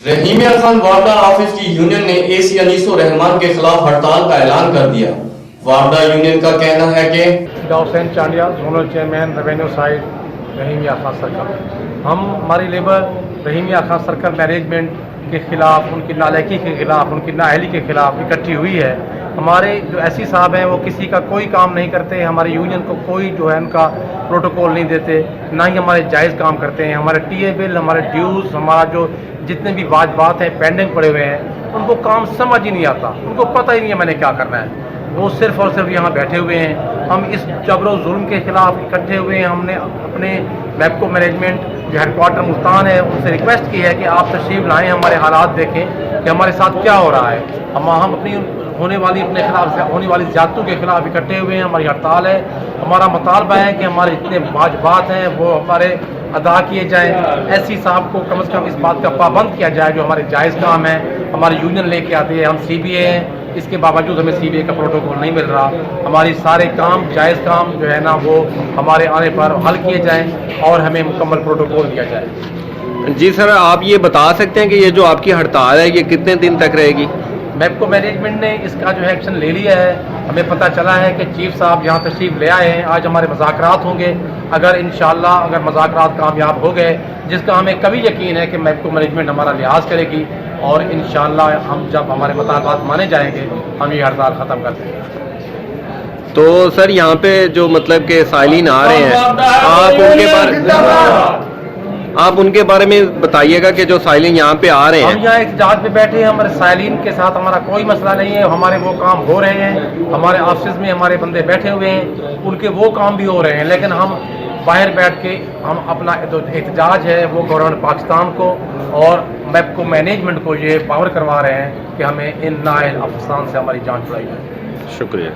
Rahimia Khan وارڈا office کی union نے اے سی انیس الرحمان کے خلاف ہڑتال کا اعلان کر دیا۔ وارڈا یونین کا کہنا ہے کہ Hussain Chandia zonal chairman revenue site Rahimiya Khan circle, ہماری labour Rahimiya Khan circle management کے خلاف، ان کی نالائقی کے خلاف، ان کی نااہلی کے خلاف اکٹھی ہوئی ہے۔ ہمارے جو ایسی صاحب ہیں وہ کسی کا کوئی کام نہیں کرتے، ہماری یونین کو کوئی جو ہے ان کا پروٹوکول نہیں دیتے، نہ ہی ہمارے جائز کام کرتے ہیں۔ ہمارے ٹی اے بل، ہمارے ڈیوز، ہمارا جو جتنے بھی واجبات ہیں پینڈنگ پڑے ہوئے ہیں، ان کو کام سمجھ ہی نہیں آتا، ان کو پتہ ہی نہیں ہے میں نے کیا کرنا ہے۔ وہ صرف اور صرف یہاں بیٹھے ہوئے ہیں۔ ہم اس جبر و ظلم کے خلاف اکٹھے ہوئے ہیں۔ ہم نے اپنے میپکو مینجمنٹ جو ہیڈ کوارٹر ملتان ہے ان سے ریکویسٹ کی ہے کہ آپ تشریف لائیں، ہمارے حالات دیکھیں کہ ہمارے ساتھ کیا ہو رہا ہے۔ ہم اپنی اپنے خلاف ہونے والی زیادتیوں کے خلاف اکٹھے ہوئے ہیں۔ ہماری ہڑتال ہے، ہمارا مطالبہ ہے کہ ہمارے جتنے واجبات ہیں وہ ہمارے ادا کیے جائیں۔ ایسی صاحب کو کم از کم اس بات کا پابند کیا جائے جو ہمارے جائز کام ہیں، ہماری یونین لے کے آتی ہے۔ ہم سی بی اے ہیں، اس کے باوجود ہمیں سی بی اے کا پروٹوکول نہیں مل رہا۔ ہماری سارے کام جائز کام جو ہے نا وہ ہمارے آنے پر حل کیے جائیں اور ہمیں مکمل پروٹوکول دیا جائے۔ جی سر، آپ یہ بتا سکتے ہیں کہ یہ جو آپ کی ہڑتال ہے یہ کتنے دن تک رہے گی؟ میپکو مینجمنٹ نے اس کا جو ہے ایکشن لے لیا ہے۔ ہمیں پتہ چلا ہے کہ چیف صاحب یہاں تشریف لے آئے ہیں۔ آج ہمارے مذاکرات ہوں گے، اگر انشاءاللہ اگر مذاکرات کامیاب ہو گئے، جس کا ہمیں کبھی یقین ہے کہ میپکو مینجمنٹ ہمارا لحاظ کرے گی، اور انشاءاللہ ہم جب ہمارے مطالبات مانے جائیں گے ہم یہ ہڑتال ختم کر دیں گے۔ تو سر یہاں پہ جو مطلب کہ سائلین آ رہے ہیں، آپ ان کے بارے میں بتائیے گا کہ جو سائلین یہاں پہ آ رہے ہیں۔ ہم یہاں احتجاج پہ بیٹھے ہیں، ہمارے سائلین کے ساتھ ہمارا کوئی مسئلہ نہیں ہے، ہمارے وہ کام ہو رہے ہیں، ہمارے آفسز میں ہمارے بندے بیٹھے ہوئے ہیں، ان کے وہ کام بھی ہو رہے ہیں، لیکن ہم باہر بیٹھ کے ہم اپنا احتجاج ہے وہ گورنمنٹ پاکستان کو اور میپکو مینجمنٹ کو یہ پاور کروا رہے ہیں کہ ہمیں ان نااہل افسران سے ہماری جان چھڑائی جائے۔ شکریہ۔